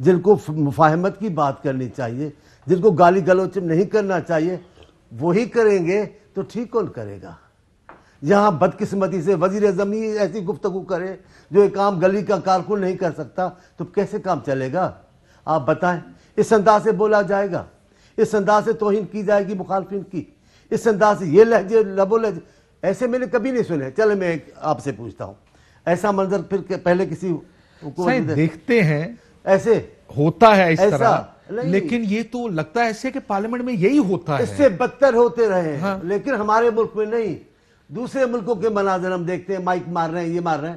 جن کو مفاہمت کی بات کرنی چاہیے، جن کو گالی گلوچ نہیں کرنا چاہیے، وہی کریں گے تو ٹھیک کون کرے گا؟ یہاں بدقسمتی سے وزیر اعظم ہی ایسی گفتگو کرے جو ایک عام گلی کا کارکن نہیں کر سکتا، تو کیسے کام چلے گا؟ آپ بتائیں. اس انداز سے بولا جائے گا، اس انداز سے توہین کی جائے گی مخالفین کی، اس انداز سے یہ لہجے لب و لہجے ایسے میں نے کبھی نہیں سنے. چلے میں آپ سے پوچھتا ہوں، ایسا منظر پھر پہلے کسی حکومت دیکھتے ہیں ایسے ہوتا ہے اس طرح، لیکن یہ تو لگتا ہے ایسے کہ پارلیمنٹ میں یہی ہوتا ہے. اس سے بدتر ہوتے رہے ہیں، لیکن ہمارے ملک میں نہیں. دوسرے ملکوں کے مناظر ہم دیکھتے ہیں، مائک مار رہے ہیں، یہ مار رہے ہیں.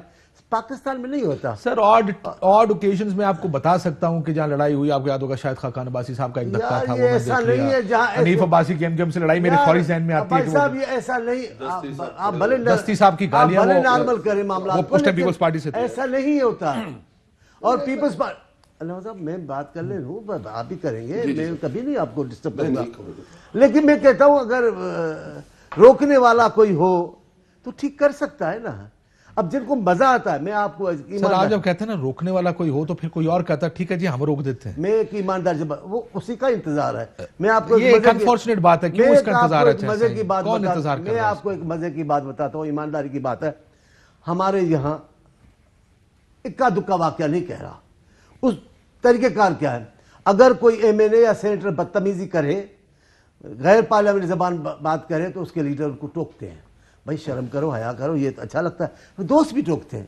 پاکستان میں نہیں ہوتا. سر آڈ اوکیشنز میں آپ کو بتا سکتا ہوں کہ جہاں لڑائی ہوئی، آپ کو یاد ہوگا شاید خاقان عباسی صاحب کا ایک دھکا تھا، وہ میں دیکھ لیا. حنیف عباسی کی ایم سے لڑائی میرے فوری ذہن میں آتی ہے. بھائی صاحب یہ ایسا نہیں، آپ بھلے دستی صاحب کی گالیاں بھلے نارمل کریں معاملات، وہ پوسٹر پیپلز پارٹی سے ایسا نہیں ہوتا. اور پیپلز پارٹی اللہ صاحب میں بات کر لے رہوں، آپ ہی کریں گے، میں کبھی نہیں آپ کو ڈسٹرب کروں گا. لیکن میں کہتا ہوں اگر روکنے والا کوئی ہو تو ٹھیک کر سکتا ہے نا. اب جن کو مزہ آتا ہے، میں آپ کو سر آج جب کہتے ہیں نا روکنے والا کوئی ہو تو پھر کوئی اور کہتا ہے ٹھیک ہے جی ہم روک دیتے ہیں. میں ایک ایماندار جب وہ اسی کا انتظار ہے. میں آپ کو یہ ایک انفارچونیٹ بات ہے، کیوں اس کا انتظار ہے؟ مزے کی بات کون انتظار کر رہا ہے؟ میں آپ کو ایک مزے کی بات بتاتا ہوں، ایمانداری کی بات ہے. ہمارے یہاں اکا دکا واقعہ نہیں کہہ رہا. اس طریقہ کار کیا ہے؟ اگر کوئی ایم این اے یا سینیٹر بدتمیزی کرے، غیر پارلیمنٹ زبان بات کرے، تو اس کے لیڈر ان کو ٹوکتے ہیں. بھائی شرم کرو، حیا کرو، یہ اچھا لگتا ہے. دوست بھی ٹوکتے ہیں.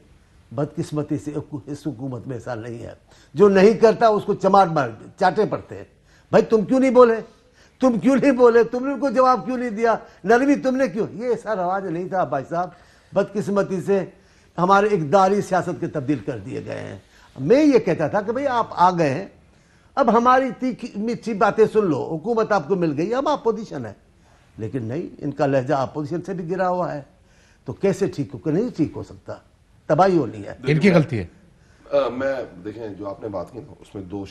بدقسمتی سے اس حکومت میں ایسا نہیں ہے. جو نہیں کرتا اس کو چاٹے پڑتے ہیں. بھائی تم کیوں نہیں بولے، تم کیوں نہیں بولے، تم نے ان کو جواب کیوں نہیں دیا، نرمی تم نے کیوں؟ یہ ایسا رواج نہیں تھا بھائی صاحب. بدقسمتی سے ہمارے اقداری سیاست کے تبدیل کر دیے گئے ہیں. میں یہ کہتا تھا کہ بھئی آپ آ گئے ہیں، اب ہماری تیکھی میٹھی باتیں سن لو، حکومت آپ کو مل گئی، اب اپوزیشن ہے. لیکن نہیں، ان کا لہجہ اپوزیشن سے بھی گرا ہوا ہے. تو کیسے ٹھیک ہو؟ نہیں ٹھیک ہو سکتا، تباہی ہونی ہے. ان کی غلطی ہے. میں دیکھیں جو آپ نے بات کی نا اس میں دو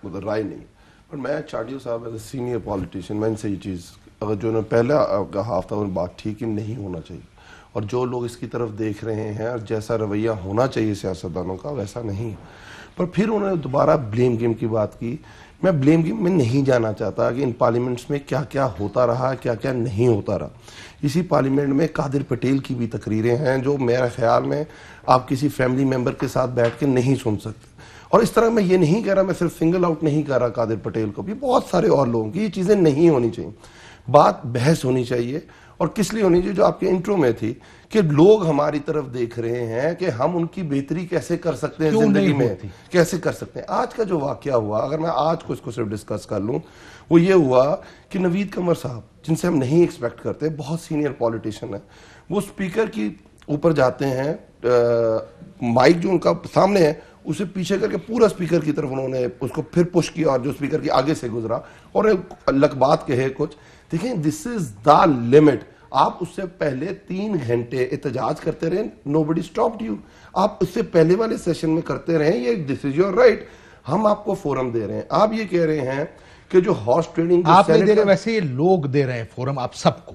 مطلب رائے نہیں، پر میں چاٹیو صاحب ایز اے سینئر پالیٹیشین میں ان سے یہ چیز اگر جو انہوں نے پہلا کہا تھا ان بات ٹھیک نہیں ہونا چاہیے. اور جو لوگ اس کی طرف دیکھ رہے ہیں اور جیسا رویہ ہونا چاہیے سیاستدانوں کا ویسا نہیں. پر پھر انہوں نے دوبارہ بلیم گیم کی بات کی. میں بلیم گیم میں نہیں جانا چاہتا کہ ان پارلیمنٹس میں کیا کیا ہوتا رہا، کیا کیا نہیں ہوتا رہا. اسی پارلیمنٹ میں قادر پٹیل کی بھی تقریریں ہیں جو میرا خیال میں آپ کسی فیملی ممبر کے ساتھ بیٹھ کے نہیں سن سکتے. اور اس طرح میں یہ نہیں کہہ رہا، میں صرف سنگل آؤٹ نہیں کر رہا قادر پٹیل کو بھی، بہت سارے اور لوگوں کی یہ چیزیں نہیں ہونی چاہیے. بات بحث ہونی چاہیے. اور کس لیے ہونی چاہیے؟ جو آپ کے انٹرو میں تھی کہ لوگ ہماری طرف دیکھ رہے ہیں کہ ہم ان کی بہتری کیسے کر سکتے ہیں، زندگی میں کیسے کر سکتے ہیں. آج کا جو واقعہ ہوا، اگر میں آج کو اس کو صرف ڈسکس کر لوں، وہ یہ ہوا کہ نوید قمر صاحب جن سے ہم نہیں ایکسپیکٹ کرتے، بہت سینئر پولیٹیشین ہیں، وہ اسپیکر کی اوپر جاتے ہیں، مائک جو ان کا سامنے ہے اسے پیچھے کر کے پورا اسپیکر کی طرف انہوں نے اس کو پھر پش کیا اور جو اسپیکر کی آگے سے گزرا اور لقبات کہے کچھ. دیکھیں دس از دا لمٹ. آپ اس سے پہلے 3 گھنٹے احتجاج کرتے رہے، nobody stopped you. آپ اس سے پہلے والے سیشن میں کرتے رہے، یہ this is your right. ہم آپ کو فورم دے رہے ہیں. آپ یہ کہہ رہے ہیں کہ جو ہارس ٹریڈنگ آپ نہیں دے رہے، ویسے یہ لوگ دے رہے ہیں فورم آپ سب کو.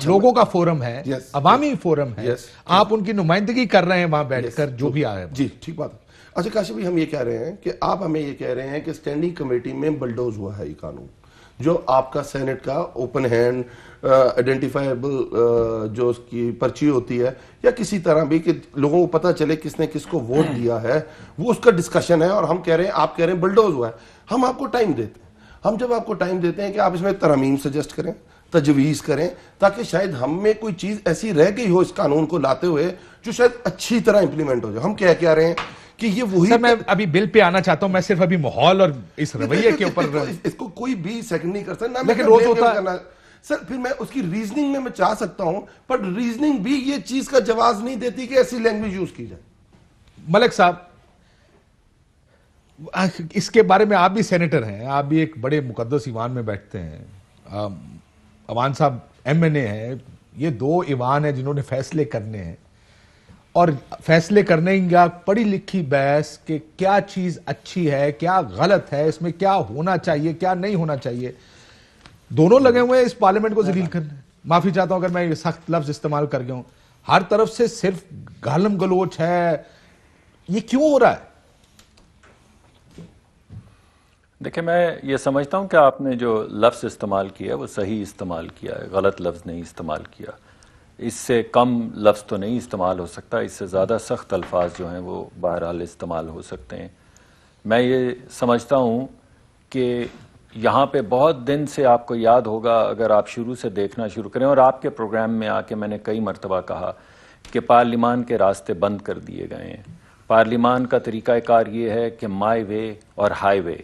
لوگوں کا فورم ہے، عوامی فورم ہے، آپ ان کی نمائندگی کر رہے ہیں وہاں بیٹھ کر جو بھی آئے. جی ٹھیک بات ہے. اچھا کاشف بھائی، ہم یہ کہہ رہے ہیں کہ آپ ہمیں یہ کہہ رہے ہیں کہ اسٹینڈنگ کمیٹی میں بلڈوز ہوا ہے یہ قانون، جو آپ کا سینٹ کا اوپن ہینڈ آئیڈینٹیفائیبل جو اس کی پرچی ہوتی ہے یا کسی طرح بھی کہ لوگوں کو پتہ چلے کس نے کس کو ووٹ دیا ہے، وہ اس کا ڈسکشن ہے. اور ہم کہہ رہے ہیں، آپ کہہ رہے ہیں بلڈوز ہوا ہے. ہم آپ کو ٹائم دیتے ہیں. ہم جب آپ کو ٹائم دیتے ہیں کہ آپ اس میں ترامیم سجیسٹ کریں، تجویز کریں، تاکہ شاید ہم میں کوئی چیز ایسی رہ گئی ہو اس قانون کو لاتے ہوئے جو شاید اچھی طرح امپلیمنٹ ہو جائے. ہم کہہ رہے ہیں کہ یہ وہی. سر میں ابھی بل پہ آنا چاہتا ہوں، میں صرف ابھی ماحول اور اس رویے کے اوپر اس کو کوئی بھی سیکنڈ نہیں کر سکتا. لیکن روز ہوتا ہے سر. پھر میں اس کی ریزننگ میں چاہ سکتا ہوں، پر ریزننگ بھی یہ چیز کا جواز نہیں دیتی کہ ایسی لینگویج یوز کی جائے. ملک صاحب اس کے بارے میں آپ بھی سینیٹر ہیں، آپ بھی ایک بڑے مقدس ایوان میں بیٹھتے ہیں. ایوان صاحب ایم این اے ہیں، یہ 2 ایوان ہیں جنہوں نے فیصلے کرنے ہیں، اور فیصلے کرنے کا پڑھی لکھی بحث کہ کیا چیز اچھی ہے، کیا غلط ہے، اس میں کیا ہونا چاہیے، کیا نہیں ہونا چاہیے. دونوں لگے ہوئے ہیں اس پارلیمنٹ کو ذلیل کرنے. معافی چاہتا ہوں اگر میں یہ سخت لفظ استعمال کر گیا ہوں. ہر طرف سے صرف گالم گلوچ ہے. یہ کیوں ہو رہا ہے؟ دیکھیں میں یہ سمجھتا ہوں کہ آپ نے جو لفظ استعمال کیا وہ صحیح استعمال کیا ہے، غلط لفظ نہیں استعمال کیا. اس سے کم لفظ تو نہیں استعمال ہو سکتا، اس سے زیادہ سخت الفاظ جو ہیں وہ بہرحال استعمال ہو سکتے ہیں. میں یہ سمجھتا ہوں کہ یہاں پہ بہت دن سے آپ کو یاد ہوگا اگر آپ شروع سے دیکھنا شروع کریں، اور آپ کے پروگرام میں آ کے میں نے کئی مرتبہ کہا کہ پارلیمان کے راستے بند کر دیے گئے ہیں. پارلیمان کا طریقہ کار یہ ہے کہ مائی وے اور ہائی وے،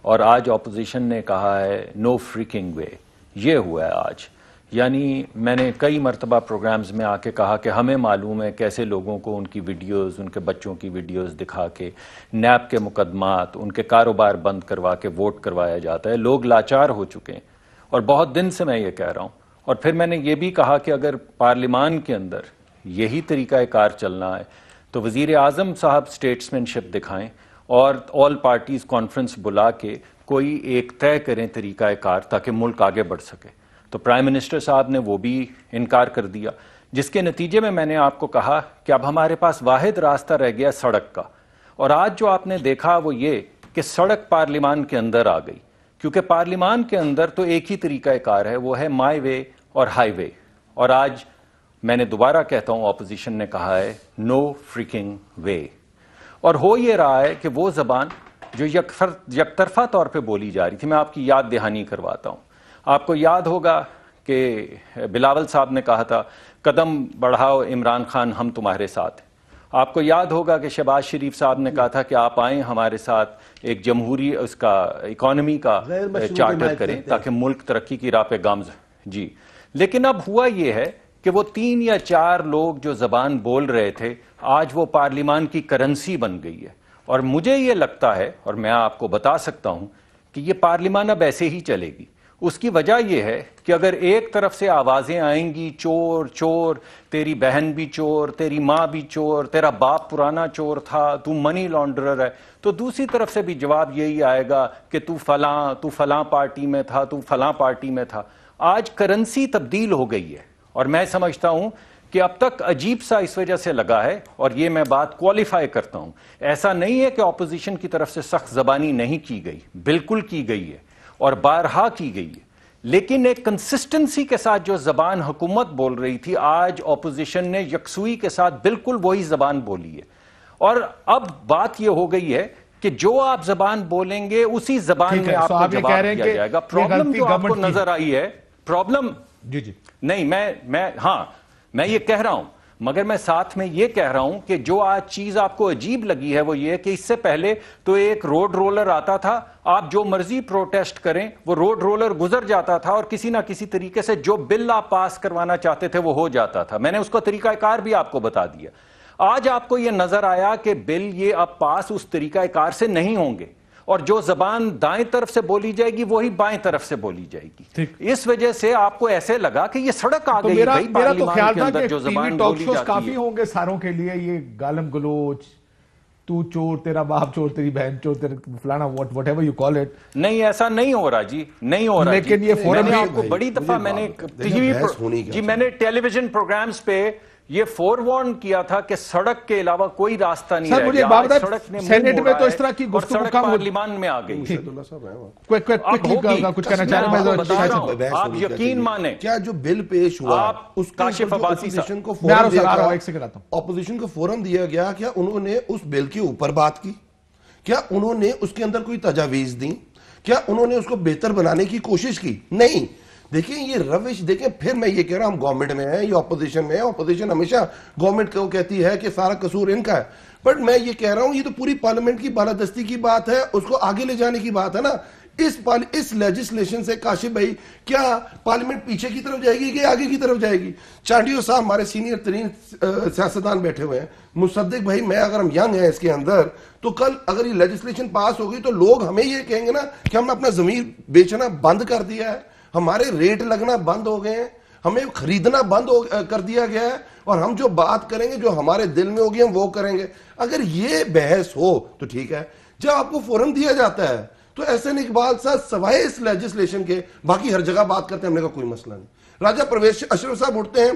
اور آج اپوزیشن نے کہا ہے نو فریکنگ وے. یہ ہوا ہے آج. یعنی میں نے کئی مرتبہ پروگرامز میں آ کے کہا کہ ہمیں معلوم ہے کیسے لوگوں کو ان کی ویڈیوز، ان کے بچوں کی ویڈیوز دکھا کے نیب کے مقدمات، ان کے کاروبار بند کروا کے ووٹ کروایا جاتا ہے. لوگ لاچار ہو چکے ہیں اور بہت دن سے میں یہ کہہ رہا ہوں. اور پھر میں نے یہ بھی کہا کہ اگر پارلیمان کے اندر یہی طریقہ کار چلنا ہے تو وزیر اعظم صاحب اسٹیٹسمین شپ دکھائیں اور آل پارٹیز کانفرنس بلا کے کوئی ایک طے کریں طریقہ کار تاکہ ملک آگے بڑھ سکے. تو پرائم منسٹر صاحب نے وہ بھی انکار کر دیا، جس کے نتیجے میں نے آپ کو کہا کہ اب ہمارے پاس واحد راستہ رہ گیا سڑک کا. اور آج جو آپ نے دیکھا وہ یہ کہ سڑک پارلیمان کے اندر آ گئی، کیونکہ پارلیمان کے اندر تو ایک ہی طریقہ کار ہے، وہ ہے مائی وے اور ہائی وے. اور آج میں نے دوبارہ کہتا ہوں اپوزیشن نے کہا ہے نو فریکنگ وے. اور ہو یہ رہا ہے کہ وہ زبان جو یک طور پہ بولی جا رہی تھی، میں آپ کی یاد دہانی کرواتا ہوں. آپ کو یاد ہوگا کہ بلاول صاحب نے کہا تھا قدم بڑھاؤ عمران خان ہم تمہارے ساتھ. آپ کو یاد ہوگا کہ شہباز شریف صاحب نے کہا تھا کہ آپ آئیں ہمارے ساتھ ایک جمہوری اس کا اکانومی کا چارٹر کریں تاکہ ملک ترقی کی راہ پہ گامزن. جی لیکن اب ہوا یہ ہے کہ وہ 3 یا 4 لوگ جو زبان بول رہے تھے آج وہ پارلیمان کی کرنسی بن گئی ہے. اور مجھے یہ لگتا ہے اور میں آپ کو بتا سکتا ہوں کہ یہ پارلیمان اب ایسے ہی چلے گی. اس کی وجہ یہ ہے کہ اگر ایک طرف سے آوازیں آئیں گی چور چور، تیری بہن بھی چور، تیری ماں بھی چور، تیرا باپ پرانا چور تھا، تو منی لانڈرر ہے، تو دوسری طرف سے بھی جواب یہی آئے گا کہ تو فلاں پارٹی میں تھا، تو فلاں پارٹی میں تھا. آج کرنسی تبدیل ہو گئی ہے اور میں سمجھتا ہوں کہ اب تک عجیب سا اس وجہ سے لگا ہے، اور یہ میں بات کوالیفائی کرتا ہوں، ایسا نہیں ہے کہ اپوزیشن کی طرف سے سخت زبانی نہیں کی گئی، بالکل کی گئی ہے اور بارہا کی گئی ہے. لیکن ایک کنسسٹنسی کے ساتھ جو زبان حکومت بول رہی تھی آج اپوزیشن نے یکسوئی کے ساتھ بالکل وہی زبان بولی ہے. اور اب بات یہ ہو گئی ہے کہ جو آپ زبان بولیں گے اسی زبان میں آپ کو جواب دیا جائے گا. پرابلم جو آپ کو نظر آئی ہے، پرابلم جی نہیں، میں یہ کہہ رہا ہوں، مگر میں ساتھ میں یہ کہہ رہا ہوں کہ جو آج چیز آپ کو عجیب لگی ہے وہ یہ کہ اس سے پہلے تو ایک روڈ رولر آتا تھا، آپ جو مرضی پروٹیسٹ کریں وہ روڈ رولر گزر جاتا تھا اور کسی نہ کسی طریقے سے جو بل آپ پاس کروانا چاہتے تھے وہ ہو جاتا تھا. میں نے اس کا طریقہ کار بھی آپ کو بتا دیا. آج آپ کو یہ نظر آیا کہ بل یہ اب پاس اس طریقہ کار سے نہیں ہوں گے، اور جو زبان دائیں طرف سے بولی جائے گی وہی بائیں طرف سے بولی جائے گی. اس وجہ سے آپ کو ایسے لگا کہ یہ سڑک آ گئی. میرا تو خیال تھا کہ ٹی وی ٹاک شوز کافی ہوں گے ساروں کے لیے، یہ گالم گلوچ، تو چور، تیرا باپ چور، تیری بہن چور، تیرا فلانا what ever you call it. نہیں ایسا نہیں ہو رہا جی، نہیں ہو رہا. لیکن یہ فورم میں آپ کو بڑی دفعہ میں نے ٹیلی ویژن پروگرامز پہ یہ فور وارن کیا تھا کہ سڑک کے علاوہ کوئی راستہ نہیں رہ گیا. سڑک نے سینیٹ میں تو اس طرح کی گفتگو کم پارلیمان میں آ گئی. کچھ کہنا چاہ رہا ہوں، آپ یقین مانیں کیا جو بل پیش ہوا اس کاشف عباسی اپوزیشن کو فورم دیا گیا، کیا انہوں نے اس بل کے اوپر بات کی؟ کیا انہوں نے اس کے اندر کوئی تجاویز دی؟ کیا انہوں نے اس کو بہتر بنانے کی کوشش کی؟ نہیں. دیکھیں یہ روش دیکھیں. پھر میں یہ کہہ رہا ہوں ہم گورنمنٹ میں ہیں یا اپوزیشن میں ہیں. اپوزیشن ہمیشہ گورنمنٹ کو کہتی ہے کہ سارا قصور ان کا ہے، بٹ میں یہ کہہ رہا ہوں یہ تو پوری پارلیمنٹ کی بالادستی کی بات ہے، اس کو آگے لے جانے کی بات ہے نا. اس لیجسلیشن سے کاشف بھائی کیا پارلیمنٹ پیچھے کی طرف جائے گی کہ آگے کی طرف جائے گی؟ چانڈیو صاحب ہمارے سینئر ترین سیاستدان بیٹھے ہوئے ہیں. مصدق بھائی میں اگر ہم ینگ ہیں اس کے اندر تو کل اگر یہ لیجسلیشن پاس ہوگی تو لوگ ہمیں یہ کہیں گے نا کہ ہم نے اپنا ضمیر بیچنا بند کر دیا ہے، ہمارے ریٹ لگنا بند ہو گئے ہیں، ہمیں خریدنا بند کر دیا گیا ہے، اور ہم جو بات کریں گے جو ہمارے دل میں ہوگی ہم وہ کریں گے. اگر یہ بحث ہو تو ٹھیک ہے. جب آپ کو فورم دیا جاتا ہے تو احسن اقبال صاحب سوائے اس لیجسلیشن کے باقی ہر جگہ بات کرتے ہیں، ہم نے کہا کوئی مسئلہ نہیں. راجہ پرویز اشرف صاحب اٹھتے ہیں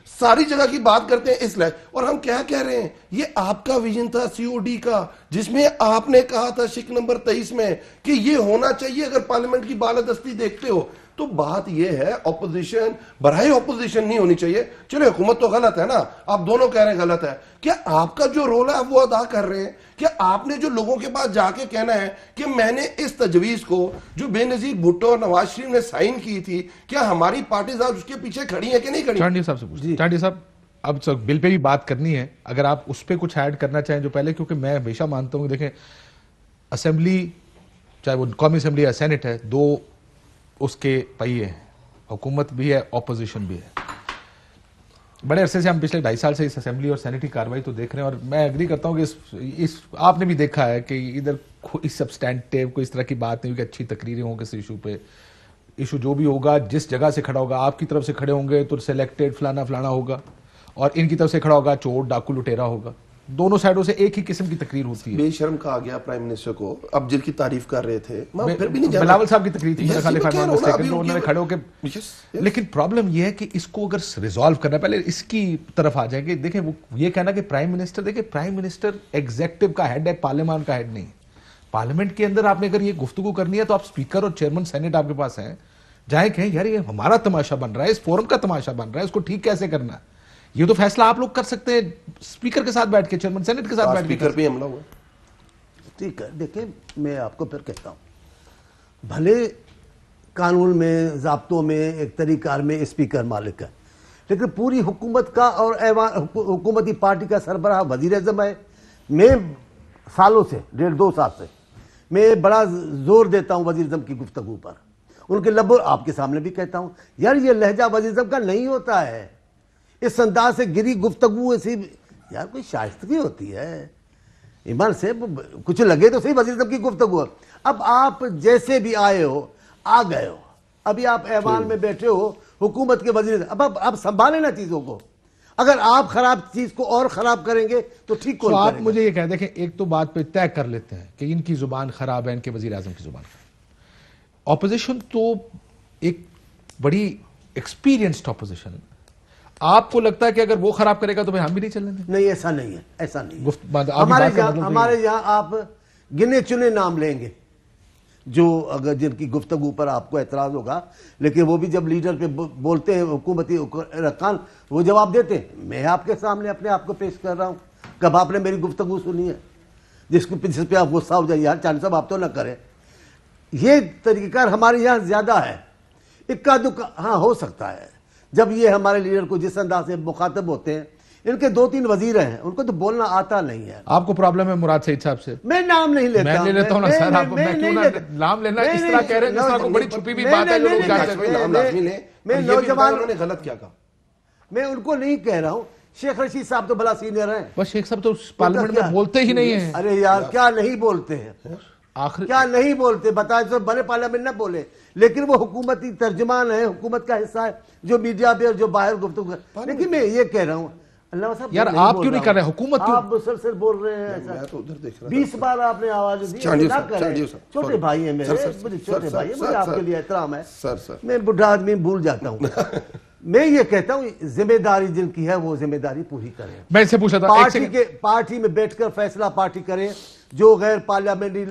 ساری جگہ کی بات کرتے ہیں اس لائق. اور ہم کیا کہہ رہے ہیں, یہ آپ کا ویژن تھا COD کا, جس میں آپ نے کہا تھا شک نمبر 23 میں کہ یہ ہونا چاہیے. اگر پارلیمنٹ کی بالادستی دیکھتے ہو تو بات یہ ہے اپوزیشن برائے اپوزیشن نہیں ہونی چاہیے. چلے حکومت تو غلط ہے نا, آپ دونوں کہہ رہے ہیں غلط ہے, کیا آپ کا جو رول ہے وہ ادا کر رہے ہیں؟ کیا آپ نے جو لوگوں کے پاس جا کے کہنا ہے کہ میں نے اس تجویز کو جو بے نظیر بھٹو اور نواز شریف نے سائن کی تھی, کیا ہماری پارٹیز آج اس کے پیچھے کھڑی ہیں کہ نہیں کھڑی؟ چانڈی صاحب سے پوچھیں. چانڈی صاحب اب بل پہ بھی بات کرنی ہے, اگر آپ اس پہ کچھ ایڈ کرنا چاہیں جو پہلے, کیونکہ میں ہمیشہ مانتا ہوں کہ دیکھیں اسمبلی چاہے وہ قومی اسمبلی یا سینٹ ہے, دو اس کے پہیے ہیں, حکومت بھی ہے اپوزیشن بھی ہے. بڑے عرصے سے ہم پچھلے 2.5 سال سے اس اسمبلی اور سینٹ کی کاروائی تو دیکھ رہے ہیں, اور میں اگری کرتا ہوں کہ آپ نے بھی دیکھا ہے کہ ادھر کوئی سبسٹینٹیو کوئی اس طرح کی بات نہیں ہوگی, اچھی تقریریں ہوں کسی ایشو پہ. ایشو جو بھی ہوگا جس جگہ سے کھڑا ہوگا, آپ کی طرف سے کھڑے ہوں گے تو سلیکٹڈ فلانا فلانا ہوگا, اور ان کی طرف سے کھڑا ہوگا چور ڈاکو لٹیرا ہوگا. دونوں سائڈوں سے ایک ہی قسم کی تقریر ہوتی ہے. بے شرم کہا گیا پرائم منسٹر کو, اب جن کی تعریف کر رہے تھے پھر بھی نہیں جانا. بلاول صاحب کی تقریر تھی انہوں نے کھڑے ہو کے, لیکن پرابلم یہ ہے کہ اس کو اگر ریزالو کرنا, پہلے اس کی طرف آ جائیں گے. دیکھیں وہ یہ کہنا کہ پرائم منسٹر, دیکھیں پرائم منسٹر ایگزیکٹو کا ہیڈ ہے, پارلیمان کا ہیڈ نہیں. پارلیمنٹ کے اندر آپ نے اگر یہ گفتگو کرنی ہے تو آپ اسپیکر اور چیئرمین سینٹ آپ کے پاس ہیں, جائیں کہیں یار یہ ہمارا تماشا بن رہا ہے, اس فورم کا تماشا بن رہا ہے, اس کو ٹھیک کیسے کرنا ہے. یہ تو فیصلہ آپ لوگ کر سکتے ہیں اسپیکر کے ساتھ بیٹھ کے, چیئرمین سینٹ کے ساتھ بیٹھ کے. اسپیکر پہ حملہ ہوا. ٹھیک ہے, دیکھیں میں آپ کو پھر کہتا ہوں, بھلے قانون میں ضابطوں میں ایک طریقہ کار میں اسپیکر مالک ہے, لیکن پوری حکومت کا اور حکومتی پارٹی کا سربراہ وزیر اعظم ہے. میں سالوں سے 1.5-2 سال سے میں بڑا زور دیتا ہوں وزیر اعظم کی گفتگو پر, ان کے لب آپ کے سامنے بھی کہتا ہوں یار یہ لہجہ وزیر اعظم کا نہیں ہوتا ہے, اس انداز سے گری گفتگو ایسی یار کوئی شائستگی ہوتی ہے. ایمان سے کچھ لگے تو صحیح وزیر اعظم کی گفتگو. اب آپ جیسے بھی آئے ہو آ گئے ہو, ابھی آپ ایوان میں بیٹھے ہو حکومت کے وزیر, اب آپ سنبھالیں نا چیزوں کو. اگر آپ خراب چیز کو اور خراب کریں گے تو ٹھیک کو آپ مجھے یہ کہہ دیکھیں, ایک تو بات پہ طے کر لیتے ہیں کہ ان کی زبان خراب ہے, ان کے وزیر اعظم کی زبان خراب. اپوزیشن تو ایک بڑی ایکسپیرینسڈ اپوزیشن, آپ کو لگتا ہے کہ اگر وہ خراب کرے گا تو ہم بھی نہیں چلنے دیں؟ نہیں, ایسا نہیں ہے, ایسا نہیں ہے. ہمارے یہاں آپ گنے چنے نام لیں گے جو اگر جن کی گفتگو پر آپ کو اعتراض ہوگا, لیکن وہ بھی جب لیڈر پہ بولتے ہیں حکومتی ارکان وہ جواب دیتے ہیں. میں آپ کے سامنے اپنے آپ کو پیش کر رہا ہوں, کب آپ نے میری گفتگو سنی ہے جس پہ آپ غصہ ہو جائے یار چاند صاحب آپ تو نہ کریں. یہ طریقہ کار ہمارے یہاں زیادہ ہے. اکا دکا ہاں ہو سکتا ہے جب یہ ہمارے لیڈر کو جس انداز سے مخاطب ہوتے ہیں, ان کے 2-3 وزیر ہیں, ان کو تو بولنا آتا نہیں ہے. آپ کو پرابلم ہے مراد سعید صاحب سے؟ میں نام نہیں لیتا, میں لے لیتا ہوں نا سر, آپ میں کیوں نہ نام لینا, اس طرح کہہ رہے ہیں جس طرح کو بڑی چھپی بھی بات ہے جو لوگ جانتے ہیں. میں نوجوان, انہوں نے غلط کیا کہا, میں ان کو نہیں کہہ رہا ہوں. شیخ رشید صاحب تو بڑا سینئر ہیں. بس شیخ صاحب تو پارلیمنٹ میں بولتے ہی نہیں ہیں. ارے یار کیا نہیں بولتے ہیں, کیا نہیں بولتے بتائیں تو بڑے پارلیمنٹ نہ بولے, لیکن وہ حکومتی ترجمان ہے, حکومت کا حصہ ہے جو میڈیا پہ اور جو باہر گفتگو. لیکن میں یہ کہہ رہا ہوں اللہ صاحب یار آپ کیوں نہیں کر رہے, حکومت آپ مسلسل بول رہے ہیں ایسا. 20 بار آپ نے آواز دی, چھوٹے بھائی ہیں میرے, چھوٹے بھائی ہیں, مجھے آپ کے لیے احترام ہے, میں بڈھا آدمی بھول جاتا ہوں. میں یہ کہتا ہوں ذمہ داری جن کی ہے وہ ذمہ داری پوری کریں. میں اس سے پوچھا تھا پارٹی میں بیٹھ کر فیصلہ پارٹی کرے, جو غیر پارلیمنٹری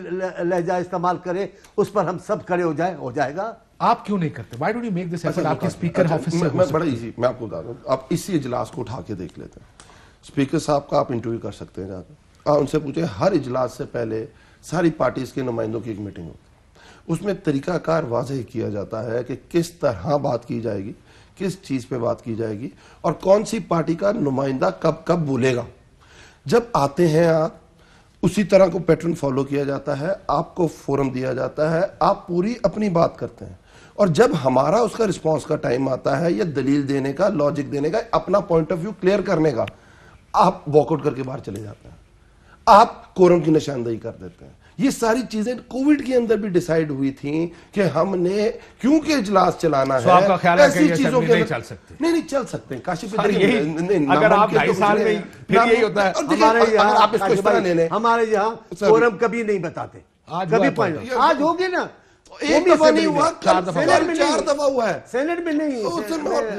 لہجہ استعمال کرے اس پر ہم سب کھڑے ہو جائیں, ہو جائے گا. آپ کیوں نہیں کرتے؟ Why don't you make this effort? آپ کے اسپیکر آفس سے بڑا ایزی, میں آپ کو بتا دوں, آپ اسی اجلاس کو اٹھا کے دیکھ لیتے ہیں. اسپیکر صاحب کا آپ انٹرویو کر سکتے ہیں جا کے, آپ ان سے پوچھیں ہر اجلاس سے پہلے ساری پارٹیز کے نمائندوں کی ایک میٹنگ ہوتی, اس میں طریقہ کار واضح کیا جاتا ہے کہ کس طرح بات کی جائے گی, کس چیز پہ بات کی جائے گی, اور کون سی پارٹی کا نمائندہ کب کب بولے گا. جب آتے ہیں آپ اسی طرح کو پیٹرن فالو کیا جاتا ہے, آپ کو فورم دیا جاتا ہے, آپ پوری اپنی بات کرتے ہیں, اور جب ہمارا اس کا رسپانس کا ٹائم آتا ہے یا دلیل دینے کا, لاجک دینے کا, اپنا پوائنٹ آف ویو کلیئر کرنے کا, آپ واک آؤٹ کر کے باہر چلے جاتے ہیں, آپ کورم کی نشاندہی کر دیتے ہیں. یہ ساری چیزیں کووڈ کے اندر بھی ڈیسائیڈ ہوئی تھیں کہ ہم نے کیونکہ اجلاس چلانا ہے, ایسی چیزوں کے نہیں چل سکتے, نہیں چل سکتے. کاشف اگر آپ 2.5 سال میں پھر یہی ہوتا ہے. ہمارے یہاں کورم کبھی نہیں بتاتے, کبھی آج ہوگے نا, ایک دفعہ نہیں ہوا, 4 دفعہ 4 دفعہ ہوا ہے سینٹ میں نہیں.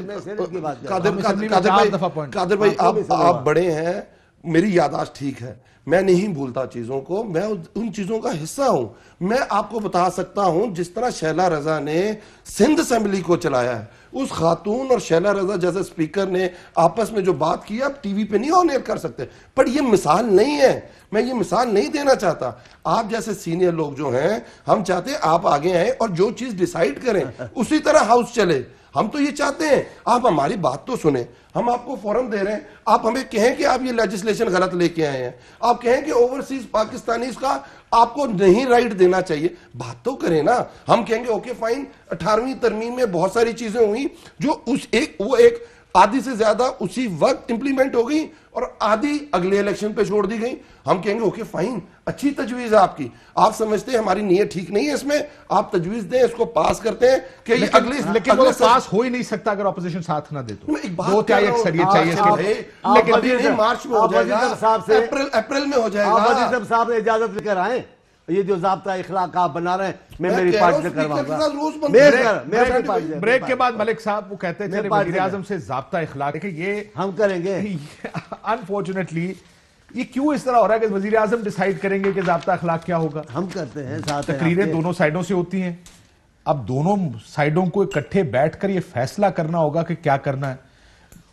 میں سینٹ کی بات کر رہا ہوں. قادر بھائی آپ بڑے ہیں, میری یادداشت ٹھیک ہے, میں نہیں بھولتا چیزوں کو, میں ان چیزوں کا حصہ ہوں. میں آپ کو بتا سکتا ہوں جس طرح شیلا رضا نے سندھ اسمبلی کو چلایا ہے, اس خاتون اور شیلا رضا جیسے سپیکر نے آپس میں جو بات کی آپ ٹی وی پہ نہیں آن ایئر کر سکتے, پر یہ مثال نہیں ہے. میں یہ مثال نہیں دینا چاہتا. آپ جیسے سینئر لوگ جو ہیں, ہم چاہتے ہیں آپ آگے آئیں اور جو چیز ڈیسائیڈ کریں اسی طرح ہاؤس چلے. ہم تو یہ چاہتے ہیں آپ ہماری بات تو سنیں, ہم آپ کو فورم دے رہے ہیں, آپ ہمیں کہیں کہ آپ یہ لیجسلیشن غلط لے کے آئے ہیں, آپ کہیں کہ اوورسیز پاکستانیز کا آپ کو نہیں رائٹ دینا چاہیے, بات تو کریں نا. ہم کہیں گے اوکے فائن, 18ویں ترمیم میں بہت ساری چیزیں ہوئی جو وہ ایک آدھی سے زیادہ اسی وقت امپلیمنٹ ہو گئی اور آدھی اگلے الیکشن پہ چھوڑ دی گئی. ہم کہیں گے اوکے فائن, اچھی تجویز ہے آپ کی, آپ سمجھتے ہیں ہماری نیت ٹھیک نہیں ہے اس میں, آپ تجویز دیں, اس کو پاس کرتے ہیں کہ یہ لیکن وہ پاس ہو ہی نہیں سکتا اگر اپوزیشن ساتھ نہ دے تو. 2/3 اکثریت چاہیے اس کے لیے, لیکن ابھی مارچ میں ہو جائے گا, اپریل میں ہو جائے گا. وزیر صاحب نے اجازت لے کر آئیں, یہ جو ضابطہ اخلاق آپ بنا رہے ہیں میں میری پارٹی سے کرواؤں گا. بریک کے بعد ملک صاحب وہ کہتے تھے وزیر اعظم سے ضابطہ اخلاق, دیکھیں یہ ہم کریں گے. انفارچونیٹلی یہ کیوں اس طرح ہو رہا ہے کہ وزیر اعظم ڈیسائیڈ کریں گے کہ ضابطہ اخلاق کیا ہوگا؟ ہم کرتے ہیں. تقریریں دونوں سائڈوں سے ہوتی ہیں, اب دونوں سائڈوں کو اکٹھے بیٹھ کر یہ فیصلہ کرنا ہوگا کہ کیا کرنا ہے.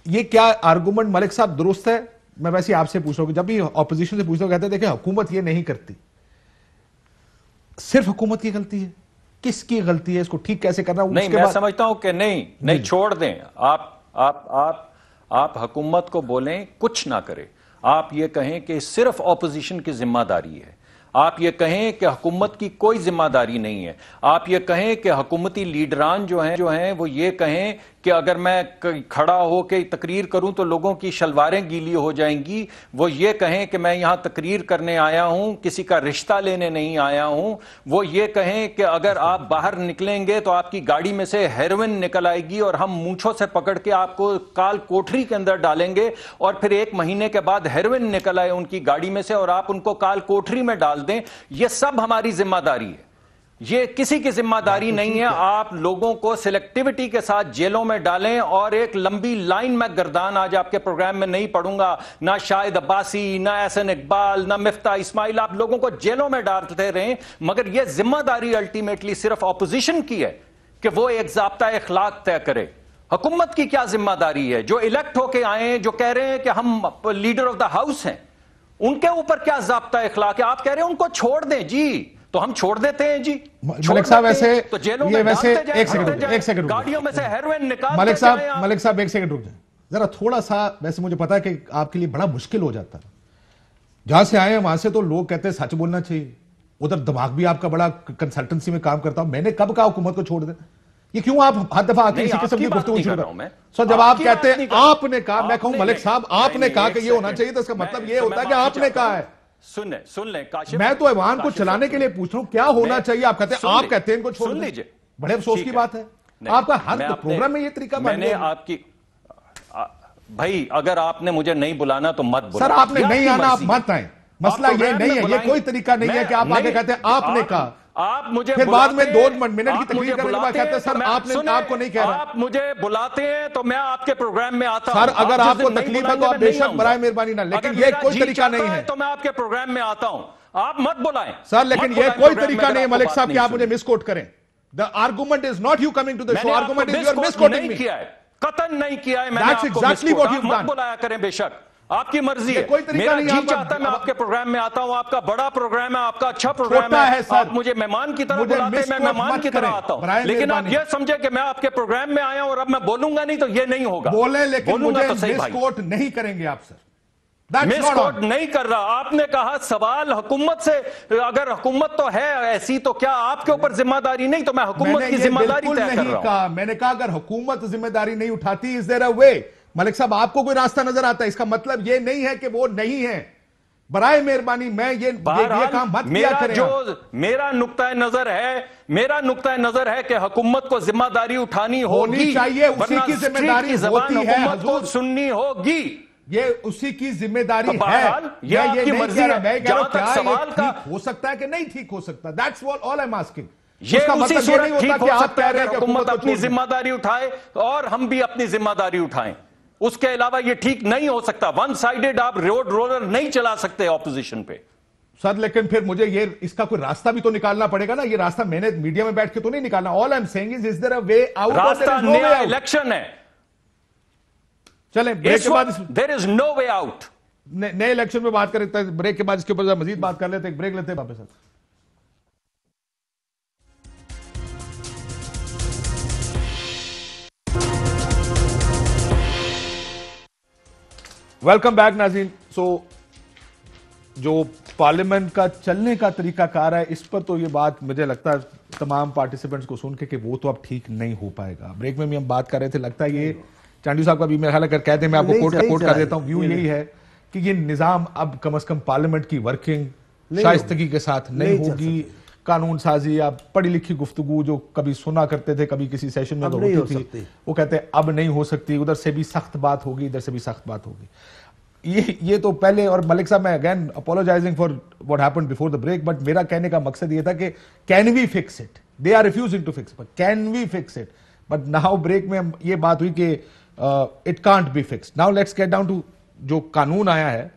یہ کیا آرگومنٹ ملک صاحب درست ہے؟ میں ویسے آپ سے پوچھ رہا ہوں کہ جب بھی اپوزیشن سے پوچھتا ہوں کہتے ہیں دیکھیں حکومت یہ نہیں کرتی, صرف حکومت کی غلطی ہے, کس کی غلطی ہے, اس کو ٹھیک کیسے کرنا؟ نہیں, میں سمجھتا ہوں کہ نہیں چھوڑ دیں. آپ حکومت کو بولیں کچھ نہ کرے, آپ یہ کہیں کہ صرف اپوزیشن کی ذمہ داری ہے, آپ یہ کہیں کہ حکومت کی کوئی ذمہ داری نہیں ہے, آپ یہ کہیں کہ حکومتی لیڈران جو ہیں وہ یہ کہیں کہ اگر میں کھڑا ہو کے تقریر کروں تو لوگوں کی شلواریں گیلی ہو جائیں گی, وہ یہ کہیں کہ میں یہاں تقریر کرنے آیا ہوں, کسی کا رشتہ لینے نہیں آیا ہوں, وہ یہ کہیں کہ اگر آپ باہر نکلیں گے تو آپ کی گاڑی میں سے ہیروئن نکل آئے گی اور ہم مونچھوں سے پکڑ کے آپ کو کال کوٹری کے اندر ڈالیں گے, اور پھر 1 مہینے کے بعد ہیروئن نکل آئے ان کی گاڑی میں سے اور آپ ان کو کال کوٹری میں ڈال دیں. یہ سب ہماری ذمہ داری ہے, یہ کسی کی ذمہ داری نہیں ہے. آپ لوگوں کو سلیکٹیوٹی کے ساتھ جیلوں میں ڈالیں, اور ایک لمبی لائن میں گردان آج آپ کے پروگرام میں نہیں پڑھوں گا, نہ شاہد عباسی, نہ احسن اقبال, نہ مفتاح اسماعیل, آپ لوگوں کو جیلوں میں ڈالتے رہیں, مگر یہ ذمہ داری الٹیمیٹلی صرف اپوزیشن کی ہے کہ وہ ایک ضابطہ اخلاق طے کرے. حکومت کی کیا ذمہ داری ہے؟ جو الیکٹ ہو کے آئے ہیں, جو کہہ رہے ہیں کہ ہم لیڈر آف دا ہاؤس ہیں, ان کے اوپر کیا ضابطہ اخلاق ہے؟ آپ کہہ رہے ہیں ان کو چھوڑ دیں, جی تو ہم چھوڑ دیتے ہیں جی. ملک صاحب ایسے تو جیلوں میں ایک سیکنڈ گاڑیوں میں سے ہیروئن نکال. ملک صاحب ایک سیکنڈ رک جائیں ذرا, تھوڑا سا. ویسے مجھے پتا ہے کہ آپ کے لیے بڑا مشکل ہو جاتا ہے, جہاں سے آئے ہیں وہاں سے تو لوگ کہتے ہیں سچ بولنا چاہیے, ادھر دماغ بھی آپ کا بڑا کنسلٹنسی میں کام کرتا ہوں. میں نے کب کہا حکومت کو چھوڑ دیں؟ یہ کیوں آپ ہر دفعہ آ کے اسی قسم کی گفتگو شروع کرتے ہیں؟ سو جب آپ کہتے ہیں آپ نے کہا, میں کہوں ملک صاحب آپ نے کہا کہ یہ ہونا چاہیے, تو اس کا مطلب یہ ہوتا ہے کہ آپ نے کہا ہے. سن لیں کاشف, میں تو ایوان کو چلانے کے لیے پوچھ رہا ہوں کیا ہونا چاہیے. آپ کہتے ہیں آپ کہتے ہیں ان کو چھوڑ لیجئے, بڑے افسوس کی بات ہے. آپ کا ہر پروگرام میں یہ طریقہ میں نے آپ کی بھائی, اگر آپ نے مجھے نہیں بلانا تو مت بلانا. سر آپ نے نہیں آنا, آپ مت آئیں, مسئلہ یہ نہیں ہے. یہ کوئی طریقہ نہیں ہے کہ آپ آگے کہتے ہیں آپ نے کہا, آپ مجھے پھر بعد میں 2 منٹ کی تقریر کرنے کے بعد کہتے ہیں سر آپ کو نہیں کہہ رہا. آپ مجھے بلاتے ہیں تو میں آپ کے پروگرام میں آتا ہوں. سر اگر آپ کو تکلیف ہے تو آپ بے شک برائے مہربانی نہ, لیکن یہ کوئی طریقہ نہیں ہے. تو میں آپ کے پروگرام میں آتا ہوں, آپ مت بلائیں سر. لیکن یہ کوئی طریقہ نہیں ہے ملک صاحب کہ آپ مجھے مس کوٹ کریں. The argument is not you coming to the show, argument is you are misquoting me. قطن نہیں کیا ہے میں نے آپ کو مت بلایا کریں, بے شک آپ کی مرضی ہے. میرا جی چاہتا ہے میں آپ کے پروگرام میں آتا ہوں, آپ کا بڑا پروگرام ہے, آپ کا اچھا پروگرام ہے, آپ مجھے مہمان کی طرح بلاتے ہیں, میں مہمان کی طرح آتا ہوں. لیکن آپ یہ سمجھے کہ میں آپ کے پروگرام میں آیا ہوں اور اب میں بولوں گا نہیں تو یہ نہیں ہوگا. بولیں لیکن مجھے مس کوٹ نہیں کریں گے آپ. سر مس کوٹ نہیں کر رہا. آپ نے کہا سوال حکومت سے, اگر حکومت تو ہے ایسی تو کیا آپ کے اوپر ذمہ داری نہیں؟ تو میں حکومت کی ذمہ داری طے کر رہا ہوں. میں نے کہا اگر حکومت ذمہ داری نہیں اٹھاتی, is there a way? ملک صاحب آپ کو کوئی راستہ نظر آتا ہے؟ اس کا مطلب یہ نہیں ہے کہ وہ نہیں ہے. برائے مہربانی میں یہ کام مت کیا کریں. میرا نقطہ نظر ہے کہ حکومت کو ذمہ داری اٹھانی ہوگی چاہیے, اسی کی ذمہ داری ہوتی ہے, حکومت کو سننی ہوگی, یہ اسی کی ذمہ داری ہے. یہ آپ کی مرضی ہے. جہاں تک سوال کا ہو سکتا ہے کہ نہیں ٹھیک ہو سکتا, that's all I'm asking. یہ اسی صورت ٹھیک ہو سکتا ہے اگر حکومت اپنی ذمہ داری اٹھائے اور ہم بھی اپنی ذمہ داری اٹھائیں. اس کے علاوہ یہ ٹھیک نہیں ہو سکتا. ون سائیڈڈ آپ روڈ رولر نہیں چلا سکتے اپوزیشن پہ. سر لیکن پھر مجھے یہ اس کا کوئی راستہ بھی تو نکالنا پڑے گا نا. یہ راستہ میں نے میڈیا میں بیٹھ کے تو نہیں نکالنا. All I'm saying is there a way out? راستہ نیا الیکشن ہے. چلیں بریک کے بعد there is no way out. نئے الیکشن میں بات کریں. بریک کے بعد اس کے اوپر مزید بات کر لیتے ہیں. ایک بریک لیتے ہیں واپس. ویلکم بیک ناظرین. سو جو پارلیمنٹ کا چلنے کا طریقہ کار ہے اس پر تو یہ بات مجھے لگتا ہے تمام پارٹیسپینٹس کو سن کے کہ وہ تو اب ٹھیک نہیں ہو پائے گا. بریک میں بھی ہم بات کر رہے تھے. لگتا ہے یہ چانڈی صاحب کا بھی میرا خیال اگر کہتے ہیں میں آپ کو کوٹ کر دیتا ہوں. ویو یہی ہے کہ یہ نظام اب کم از کم پارلیمنٹ کی ورکنگ شائستگی کے ساتھ نہیں ہوگی. قانون سازی یا پڑھی لکھی گفتگو جو کبھی سنا کرتے تھے کبھی کسی سیشن میں ہوتی تھی وہ کہتے ہیں اب نہیں ہو سکتی. ادھر سے بھی سخت بات ہوگی ادھر سے بھی سخت بات ہوگی. یہ تو پہلے. اور ملک صاحب میں again apologising for what happened before the break but میرا کہنے کا مقصد یہ تھا کہ can we fix it. They are refusing to fix but can we fix it. But now break میں یہ بات ہوئی کہ it can't be fix. Now let's get down to جو قانون آیا ہے.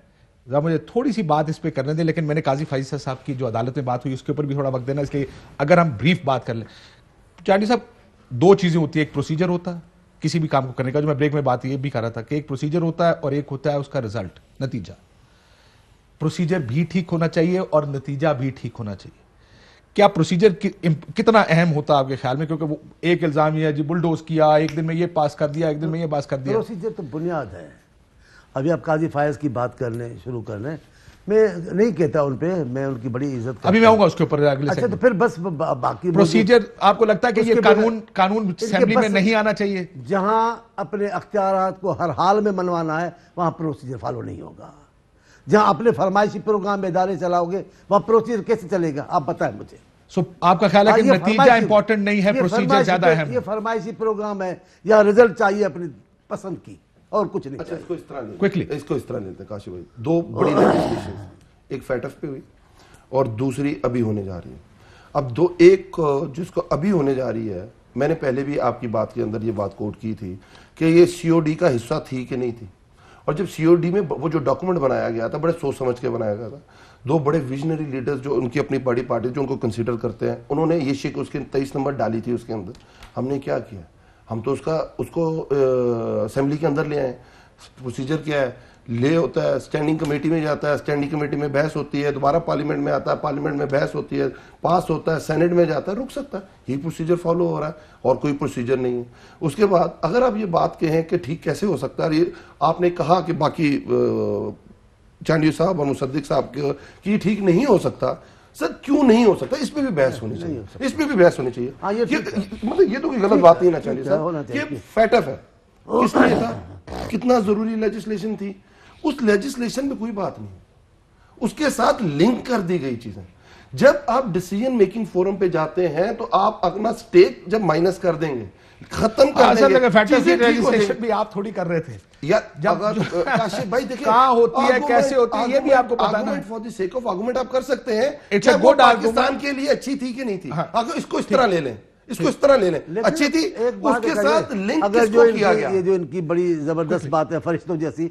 ذرا مجھے تھوڑی سی بات اس پہ کرنے دیں. لیکن میں نے قاضی فائز صاحب کی جو عدالت میں بات ہوئی اس کے اوپر بھی تھوڑا وقت دینا اس لیے اگر ہم بریف بات کر لیں. چانڈی صاحب دو چیزیں ہوتی ہیں. ایک پروسیجر ہوتا ہے کسی بھی کام کو کرنے کا جو میں بریک میں بات یہ بھی کر رہا تھا کہ ایک پروسیجر ہوتا ہے اور ایک ہوتا ہے اس کا رزلٹ نتیجہ. پروسیجر بھی ٹھیک ہونا چاہیے اور نتیجہ بھی ٹھیک ہونا چاہیے. کیا پروسیجر کتنا اہم ہوتا ہے آپ کے خیال میں؟ کیونکہ وہ ایک الزام یہ ہے جی بلڈوز کیا ایک دن میں یہ پاس کر دیا ایک دن میں یہ پاس کر دیا. پروسیجر تو بنیاد ہے. ابھی آپ قاضی فائز کی بات کرنے شروع کرنے میں نہیں کہتا ان پہ. میں ان کی بڑی عزت کرتا ہوں. ابھی میں آؤں گا اس کے اوپر اگلے. اچھا تو پھر بس باقی پروسیجر آپ کو لگتا ہے کہ یہ قانون اسمبلی میں نہیں آنا چاہیے؟ جہاں اپنے اختیارات کو ہر حال میں منوانا ہے وہاں پروسیجر فالو نہیں ہوگا. جہاں اپنے فرمائشی پروگرام میں ادارے چلاؤ گے وہاں پروسیجر کیسے چلے گا آپ بتائیں مجھے. سو آپ کا خیال ہے کہ نتیجہ امپورٹنٹ نہیں ہے پروسیجر زیادہ اہم؟ یہ فرمائشی پروگرام ہے یا رزلٹ چاہیے اپنی پسند کی اور کچھ نہیں. اچھا اس کو اس طرح لیتے ہیں کاشف بھائی. دو بڑی لیجسلیشن ایک فیٹف پہ ہوئی اور دوسری ابھی ہونے جا رہی ہے. اب دو ایک جس کو ابھی ہونے جا رہی ہے میں نے پہلے بھی آپ کی بات کے اندر یہ بات کوٹ کی تھی کہ یہ سی او ڈی کا حصہ تھی کہ نہیں تھی. اور جب سی او ڈی میں وہ جو ڈاکومنٹ بنایا گیا تھا بڑے سوچ سمجھ کے بنایا گیا تھا. دو بڑے ویژنری لیڈرز جو ان کی اپنی پارٹی جو ان کو کنسیڈر کرتے ہیں انہوں نے یہ شک اس کے 23 نمبر ڈالی تھی. اس کے اندر ہم نے کیا کیا ہم تو اس کو اسمبلی کے اندر لے آئے. پروسیجر کیا ہے لے ہوتا ہے اسٹینڈنگ کمیٹی میں جاتا ہے اسٹینڈنگ کمیٹی میں بحث ہوتی ہے دوبارہ پارلیمنٹ میں آتا ہے پارلیمنٹ میں بحث ہوتی ہے پاس ہوتا ہے سینٹ میں جاتا ہے رک سکتا ہے. یہی پروسیجر فالو ہو رہا ہے اور کوئی پروسیجر نہیں ہے. اس کے بعد اگر آپ یہ بات کہیں کہ ٹھیک کیسے ہو سکتا ہے. آپ نے کہا کہ باقی چانڈی صاحب اور مصدق صاحب کہ یہ ٹھیک نہیں ہو سکتا. سر کیوں نہیں ہو سکتا؟ اس پہ بھی بحث ہونی چاہیے. اس پہ بھی بحث ہونی چاہیے. مطلب یہ تو کوئی غلط بات نہیں نا چانڈی صاحب. یہ فیٹف ہے کس لیے تھا کتنا ضروری لیجسلیشن تھی. اس لیجسلیشن میں کوئی بات نہیں اس کے ساتھ لنک کر دی گئی چیزیں. جب آپ ڈیسیژن میکنگ فورم پہ جاتے ہیں تو آپ اپنا سٹیک جب مائنس کر دیں گے ختم کر دیں گے. بھی آپ تھوڑی کر رہے تھے کاشف بھائی دیکھیں کہاں ہوتی ہے کیسے ہوتی ہے یہ بھی آپ کو پتا ہے. For the sake of argument آپ کر سکتے ہیں کہ وہ پاکستان کے لیے اچھی تھی کہ نہیں تھی. اگر اس کو اس طرح لے لیں اس کو اس طرح لے لیں اچھی تھی اس کے ساتھ لنک کس کو کیا گیا. یہ جو ان کی بڑی زبردست بات ہے فرشتوں جیسی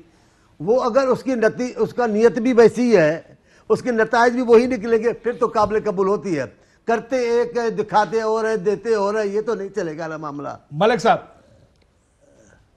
وہ اگر اس کا نیت بھی ویسی ہے اس کے نتائج بھی وہی نکلیں گے پھر تو قابل قبول ہوتی ہے. کرتے ایک دکھاتے اور ہے دیتے اور ہے یہ تو نہیں چلے گا معاملہ. ملک صاحب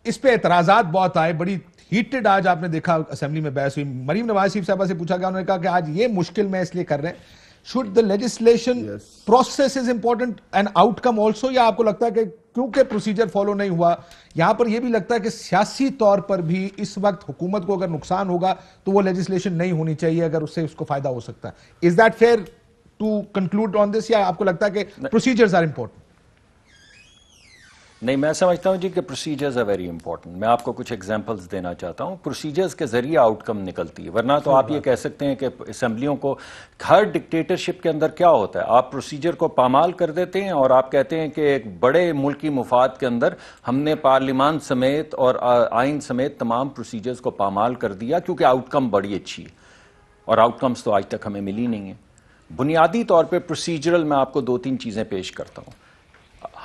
اس پہ اعتراضات بہت آئے بڑی ہیٹڈ. آج آپ نے دیکھا اسمبلی میں بحث ہوئی. مریم نواز شریف صاحبہ سے پوچھا گیا انہوں نے کہا کہ آج یہ مشکل میں اس لیے کر رہے ہیں should the legislation process is important and outcome also یا آپ کو لگتا ہے کہ کیونکہ پروسیجر فالو نہیں ہوا یہاں پر یہ بھی لگتا ہے کہ سیاسی طور پر بھی اس وقت حکومت کو اگر نقصان ہوگا تو وہ لیجسلیشن نہیں ہونی چاہیے اگر اس سے اس کو فائدہ ہو سکتا ہے. Is that fair to conclude on this یا آپ کو لگتا ہے کہ procedures are important؟ نہیں میں سمجھتا ہوں جی کہ پروسیجرز are very important. میں آپ کو کچھ ایگزامپلز دینا چاہتا ہوں. پروسیجرز کے ذریعے آؤٹ کم نکلتی ہے ورنہ تو آپ یہ کہہ سکتے ہیں کہ اسمبلیوں کو ہر ڈکٹیٹرشپ کے اندر کیا ہوتا ہے آپ پروسیجر کو پامال کر دیتے ہیں اور آپ کہتے ہیں کہ ایک بڑے ملکی مفاد کے اندر ہم نے پارلیمان سمیت اور آئین سمیت تمام پروسیجرز کو پامال کر دیا کیونکہ آؤٹ کم بڑی اچھی ہے اور آؤٹ کمز تو آج تک ہمیں ملی نہیں ہے. بنیادی طور پہ پروسیجرل میں آپ کو 2-3 چیزیں پیش کرتا ہوں.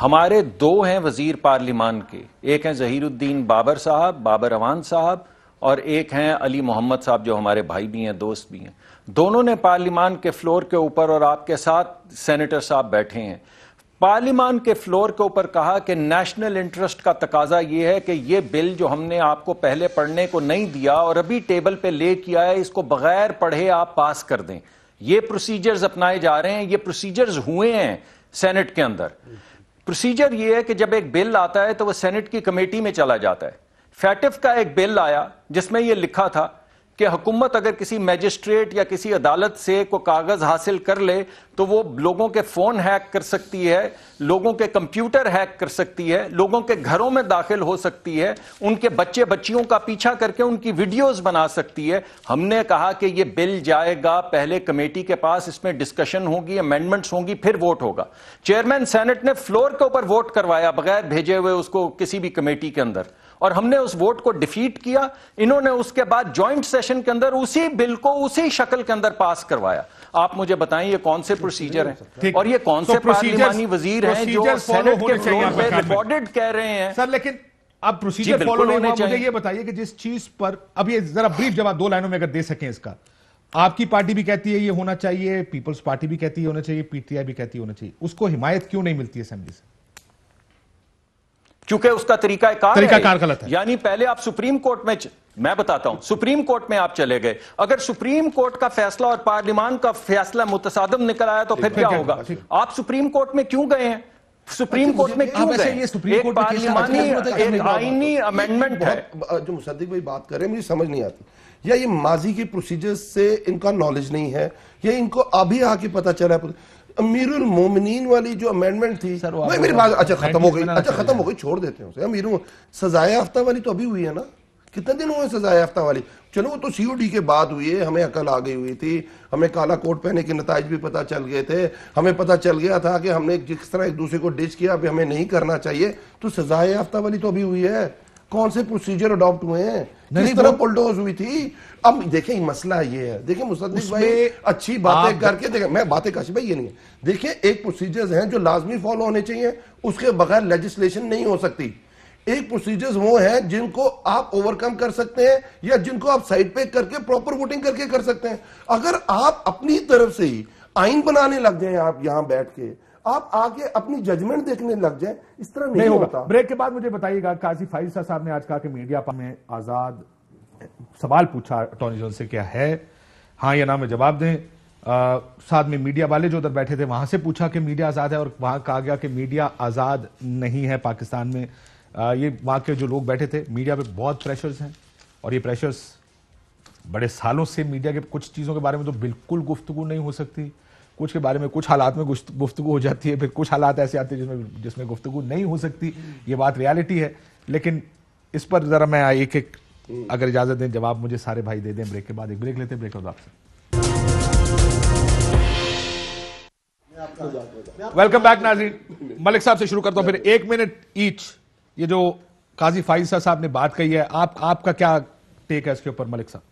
ہمارے 2 ہیں وزیر پارلیمان کے, ایک ہیں ظہیر الدین بابر صاحب, بابر اوان صاحب, اور ایک ہیں علی محمد صاحب جو ہمارے بھائی بھی ہیں, دوست بھی ہیں. دونوں نے پارلیمان کے فلور کے اوپر, اور آپ کے ساتھ سینیٹر صاحب بیٹھے ہیں, پارلیمان کے فلور کے اوپر کہا کہ نیشنل انٹرسٹ کا تقاضا یہ ہے کہ یہ بل جو ہم نے آپ کو پہلے پڑھنے کو نہیں دیا اور ابھی ٹیبل پہ لے کیا ہے, اس کو بغیر پڑھے آپ پاس کر دیں. یہ پروسیجرز اپنائے جا رہے ہیں, یہ پروسیجرز ہوئے ہیں سینٹ کے اندر. پروسیجر یہ ہے کہ جب ایک بل آتا ہے تو وہ سینٹ کی کمیٹی میں چلا جاتا ہے. فیٹف کا ایک بل آیا جس میں یہ لکھا تھا کہ حکومت اگر کسی میجسٹریٹ یا کسی عدالت سے کوئی کاغذ حاصل کر لے تو وہ لوگوں کے فون ہیک کر سکتی ہے, لوگوں کے کمپیوٹر ہیک کر سکتی ہے, لوگوں کے گھروں میں داخل ہو سکتی ہے, ان کے بچے بچیوں کا پیچھا کر کے ان کی ویڈیوز بنا سکتی ہے. ہم نے کہا کہ یہ بل جائے گا پہلے کمیٹی کے پاس, اس میں ڈسکشن ہوگی, امینڈمنٹس ہوں گی, پھر ووٹ ہوگا. چیئرمین سینٹ نے فلور کے اوپر ووٹ کروایا بغیر بھیجے ہوئے اس کو کسی بھی کمیٹی کے اندر, اور ہم نے اس ووٹ کو ڈیفیٹ کیا. انہوں نے اس کے بعد جوائنٹ سیشن کے اندر اسی بل کو اسی شکل کے اندر پاس کروایا. آپ مجھے بتائیں یہ کون سے پروسیجر ہیں اور یہ کون سے پارلیمانی وزیر ہیں جو سینٹ کے فلور پہ ریکارڈڈ کہہ رہے ہیں. سر لیکن اب پروسیجر فالو نہیں ہوا. مجھے یہ بتائیے کہ جس چیز پر اب یہ ذرا بریف جواب 2 لائنوں میں اگر دے سکیں اس کا. آپ کی پارٹی بھی کہتی ہے یہ ہونا چاہیے, پیپلز پارٹی بھی کہتی ہے ہونا چاہیے, پی ٹی آئی بھی کہتی ہے ہونا چاہیے, اس کو حمایت کیوں نہیں ملتی اسمبلی سے؟ کیونکہ اس کا طریقہ کار غلط ہے. یعنی پہلے آپ سپریم کورٹ میں, میں بتاتا ہوں, سپریم کورٹ میں آپ چلے گئے, اگر سپریم کورٹ کا فیصلہ اور پارلیمان کا فیصلہ متصادم نکل آیا تو پھر کیا ہوگا؟ آپ سپریم کورٹ میں کیوں گئے ہیں؟ سپریم کورٹ میں کیوں گئے؟ ایک پارلیمانی ایک آئینی امینڈمنٹ ہے. جو مصدق بھائی بات کر رہے ہیں مجھے سمجھ نہیں آتی, یا یہ ماضی کے پروسیجر سے ان کا نالج نہیں ہے, یا ان کو ابھی آ کے پتا چلا ہے. امیر المومنین والی جو امینڈمنٹ تھی میری بات اچھا ختم ہو گئی, چھوڑ دیتے ہیں امیر سزائے یافتہ والی تو ابھی ہوئی ہے نا, کتنے دن ہوئے سزائے یافتہ والی؟ چلو وہ تو سی او ڈی کے بعد ہوئی ہے, ہمیں عقل آ گئی ہوئی تھی, ہمیں کالا کوٹ پہنے کے نتائج بھی پتا چل گئے تھے, ہمیں پتا چل گیا تھا کہ ہم نے جس طرح ایک دوسرے کو ڈچ کیا ابھی ہمیں نہیں کرنا چاہیے. تو سزائے یافتہ والی تو ابھی ہوئی ہے. کون سے پروسیجر اڈاپٹ ہوئے ہیں, کس طرح پلڈوز ہوئی تھی؟ اب دیکھیں مسئلہ یہ ہے, دیکھیں مصدق بھائی اچھی باتیں کر کے دیکھیں, میں باتیں کاشف بھائی یہ نہیں ہے, دیکھیں ایک پروسیجرز ہیں جو لازمی فالو ہونے چاہیے, اس کے بغیر لیجسلیشن نہیں ہو سکتی. ایک پروسیجرز وہ ہیں جن کو آپ اوورکم کر سکتے ہیں یا جن کو آپ سائڈ پہ کر کے پراپر ووٹنگ کر کے کر سکتے ہیں. اگر آپ اپنی طرف سے ہی آئین بنانے لگ جائیں, آپ یہاں بیٹھ کے آپ آگے اپنی ججمنٹ دیکھنے لگ جائیں, اس طرح نہیں ہوتا. بریک کے بعد مجھے بتائیے گا, قاضی فائز صاحب نے آج کہا کہ میڈیا میں آزاد, سوال پوچھا اٹارنی جنرل سے کیا ہے, ہاں یا نہ میں جواب دیں. ساتھ میں میڈیا والے جو ادھر بیٹھے تھے وہاں سے پوچھا کہ میڈیا آزاد ہے, اور وہاں کہا گیا کہ میڈیا آزاد نہیں ہے پاکستان میں. یہ وہاں کے جو لوگ بیٹھے تھے, میڈیا پہ بہت پریشرز ہیں, اور یہ پریشرز بڑے سالوں سے میڈیا کے کچھ چیزوں کے بارے میں تو بالکل گفتگو نہیں ہو سکتی, کچھ کے بارے میں کچھ حالات میں گفتگو ہو جاتی ہے, پھر کچھ حالات ایسے آتے ہیں جس میں گفتگو نہیں ہو سکتی. یہ بات ریالٹی ہے, لیکن اس پر ذرا میں ایک ایک اگر اجازت دیں جواب مجھے سارے بھائی دے دیں. بریک کے بعد ایک بریک لیتے ہیں, بریک کے بعد آپ سے ویلکم بیک. ناظرین, ملک صاحب سے شروع کرتا ہوں, پھر 1 منٹ ایچ. یہ جو قاضی فائز صاحب نے بات کہی ہے, آپ کا کیا ٹیک ہے اس کے اوپر ملک صاحب؟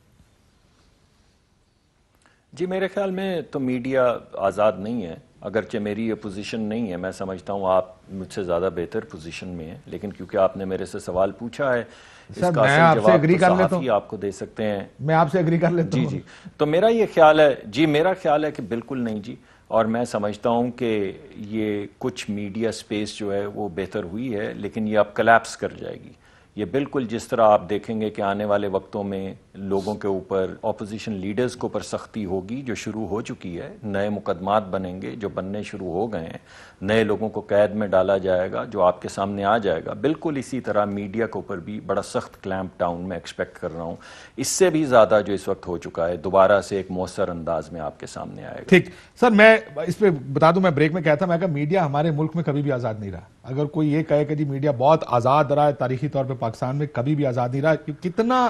جی میرے خیال میں تو میڈیا آزاد نہیں ہے, اگرچہ میری یہ پوزیشن نہیں ہے, میں سمجھتا ہوں آپ مجھ سے زیادہ بہتر پوزیشن میں ہیں, لیکن کیونکہ آپ نے میرے سے سوال پوچھا ہے اس کا اصل جواب تو صحافی آپ کو دے سکتے ہیں. میں آپ سے اگری کر لیتا ہوں. جی تو میرا یہ خیال ہے, جی میرا خیال ہے کہ بالکل نہیں جی, اور میں سمجھتا ہوں کہ یہ کچھ میڈیا سپیس جو ہے وہ بہتر ہوئی ہے, لیکن یہ اب کلیپس کر جائے گی. یہ بالکل جس طرح آپ دیکھیں گے کہ آنے والے وقتوں میں لوگوں کے اوپر, اپوزیشن لیڈرز کے اوپر سختی ہوگی جو شروع ہو چکی ہے, نئے مقدمات بنیں گے جو بننے شروع ہو گئے ہیں, نئے لوگوں کو قید میں ڈالا جائے گا جو آپ کے سامنے آ جائے گا. بالکل اسی طرح میڈیا کے اوپر بھی بڑا سخت کلیمپ ڈاؤن میں ایکسپیکٹ کر رہا ہوں, اس سے بھی زیادہ جو اس وقت ہو چکا ہے دوبارہ سے ایک مؤثر انداز میں آپ کے سامنے آئے گا. ٹھیک سر, میں اس پہ بتا دوں, میں بریک میں کہتا, میں کہا میڈیا ہمارے ملک میں کبھی بھی آزاد نہیں رہا. اگر کوئی یہ کہے کہ جی میڈیا بہت آزاد رہا ہے تاریخی طور پہ پاکستان میں, کبھی بھی آزاد نہیں رہا. کتنا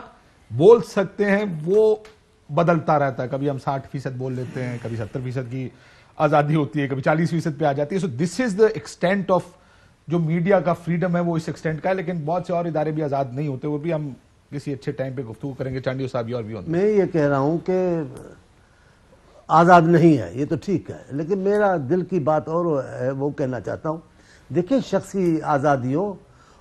بول سکتے ہیں وہ بدلتا رہتا ہے, کبھی ہم 60% بول لیتے ہیں, کبھی 70% کی آزادی ہوتی ہے, کبھی 40% پہ آ جاتی ہے. سو دس از دا ایکسٹینٹ آف جو میڈیا کا فریڈم ہے, وہ اس ایکسٹینٹ کا ہے. لیکن بہت سے اور ادارے بھی آزاد نہیں ہوتے, وہ بھی ہم کسی اچھے ٹائم پہ گفتگو کریں گے. چانڈیو صاحب اور بھی ہوتے ہیں. میں یہ کہہ رہا ہوں کہ آزاد نہیں ہے، یہ تو ٹھیک ہے، لیکن میرا دل کی بات اور ہے، وہ کہنا چاہتا ہوں، دیکھیں شخصی آزادیوں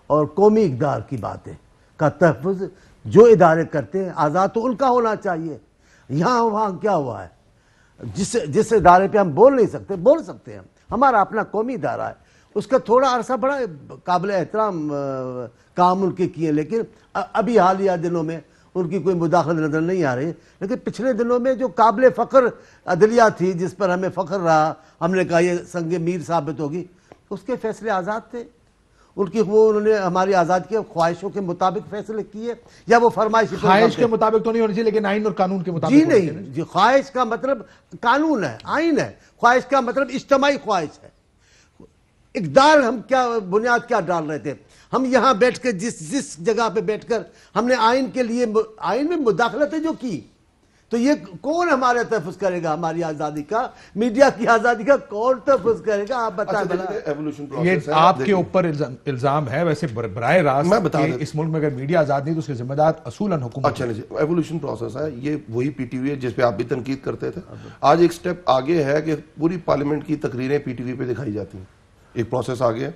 اور قومی اقدار کی باتیں کا تحفظ جو ادارے کرتے ہیں آزاد تو ان کا ہونا چاہیے. یہاں وہاں کیا ہوا ہے؟ جس ادارے پہ ہم بول نہیں سکتے، بول سکتے ہیں، ہمارا اپنا قومی ادارہ ہے، اس کا تھوڑا عرصہ بڑا قابل احترام کام ان کے کیے، لیکن ابھی حالیہ دنوں میں ان کی کوئی مداخلت نظر نہیں آ رہی. لیکن پچھلے دنوں میں جو قابل فخر عدلیہ تھی، جس پر ہمیں فخر رہا، ہم نے کہا یہ سنگ میر ثابت ہوگی، اس کے فیصلے آزاد تھے. انہوں نے ہماری آزادی کے خواہشوں کے مطابق فیصلے کیے، یا وہ فرمائش خواہش کے مطابق تو نہیں ہونا چاہیے، لیکن آئین اور قانون کے مطابق. جی نہیں جی، خواہش کا مطلب قانون ہے، آئین ہے. خواہش کا مطلب اجتماعی خواہش ہے. اقدار ہم کیا بنیاد کیا ڈال رہے تھے؟ ہم یہاں بیٹھ کر جس جگہ پہ بیٹھ کر ہم نے آئین کے لیے آئین میں مداخلتیں جو کی، تو یہ کون ہمارا تحفظ کرے گا؟ ہماری آزادی کا، میڈیا کی آزادی کا کون تحفظ کرے گا؟ آپ بتائیں. یہ آپ کے اوپر الزام ہے ویسے براہ راست کہ اس ملک میں اگر میڈیا آزاد نہیں تو اس کے ذمہ دار اصولاً حکومت. اچھا نہیں، ایوولوشن پروسیس ہے یہ، وہی پی ٹی وی ہے جس پہ آپ بھی تنقید کرتے تھے. آج ایک سٹیپ آگے ہے کہ پوری پارلیمنٹ کی تقریریں پی ٹی وی پہ دکھائی جاتی ہیں، ایک پروسیس آگے ہے.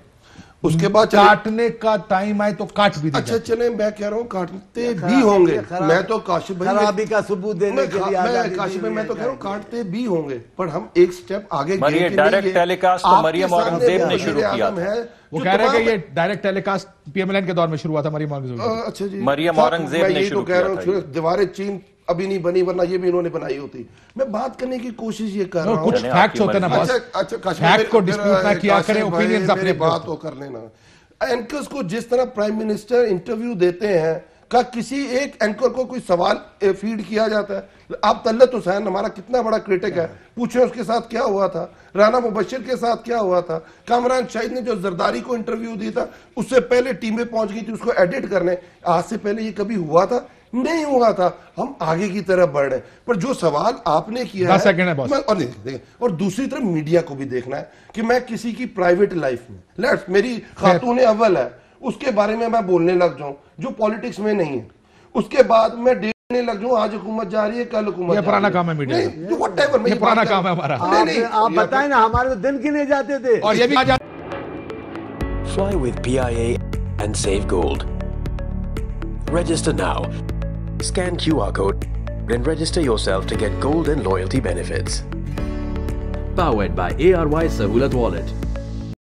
اس کے بعد کاٹنے کا ٹائم آئے تو کاٹ بھی دے. اچھا چلیں، میں کہہ رہا ہوں کاٹتے بھی ہوں گے. میں تو کاشف بھائی خرابی کا ثبوت دینے کے لیے کاشف میں تو کہہ رہا ہوں کاٹتے بھی ہوں گے، پر ہم ایک سٹیپ آگے گئے. ڈائریکٹ ٹیلی کاسٹ تو مریم اورنگزیب نے شروع کیا تھا. وہ کہہ رہے ہیں کہ یہ direct telecast P M L N کے دور میں شروع ہوا تھا. اچھا جی، مریم اورنگزیب نے شروع کیا تھا. دیواریں چین ابھی نہیں بنی، ورنہ یہ بھی انہوں نے بنائی ہوتی. میں بات کرنے کی کوشش یہ کر رہا ہوں، کچھ فیکٹس ہوتے ہیں نا بس، فیکٹ کو ڈسپیوٹ نہ کیا کریں، اوپینینز اپنے بات ہو کر لینا. اینکرز کو جس طرح پرائم منسٹر انٹرویو دیتے ہیں، کا کسی ایک اینکر کو کوئی سوال فیڈ کیا جاتا ہے؟ آپ طلعت حسین ہمارا کتنا بڑا کرٹک ہے، پوچھیں اس کے ساتھ کیا ہوا تھا، رانا مبشر کے ساتھ کیا ہوا تھا. کامران شاہد نے جو زرداری کو انٹرویو دی تھا، اس سے پہلے ٹیمیں پہنچ گئی تھی اس کو ایڈٹ کرنے. آج سے پہلے یہ کبھی ہوا تھا؟ نہیں ہوا تھا. ہم آگے کی طرف بڑھ رہے ہیں. پر جو سوال آپ نے کیا ہے، اور دوسری طرف میڈیا کو بھی دیکھنا ہے کہ میں کسی کی پرائیویٹ لائف میں میری خاتون اول ہے، اس کے بارے میں بولنے لگ جاؤں جو پالیٹکس میں نہیں ہے، اس کے بعد میں دیکھنے لگ جاؤں آج حکومت جا رہی ہے، کل حکومت. یہ پرانا کام ہے میڈیا، یہ پرانا کام ہے ہمارا. آپ بتائیں نا، ہمارے تو دن گنے جاتے تھے. اور یہ بھی Fly with PIA and save gold. Register now. Scan QR code and register yourself to get gold and loyalty benefits. Powered by ARY Sahulat Wallet.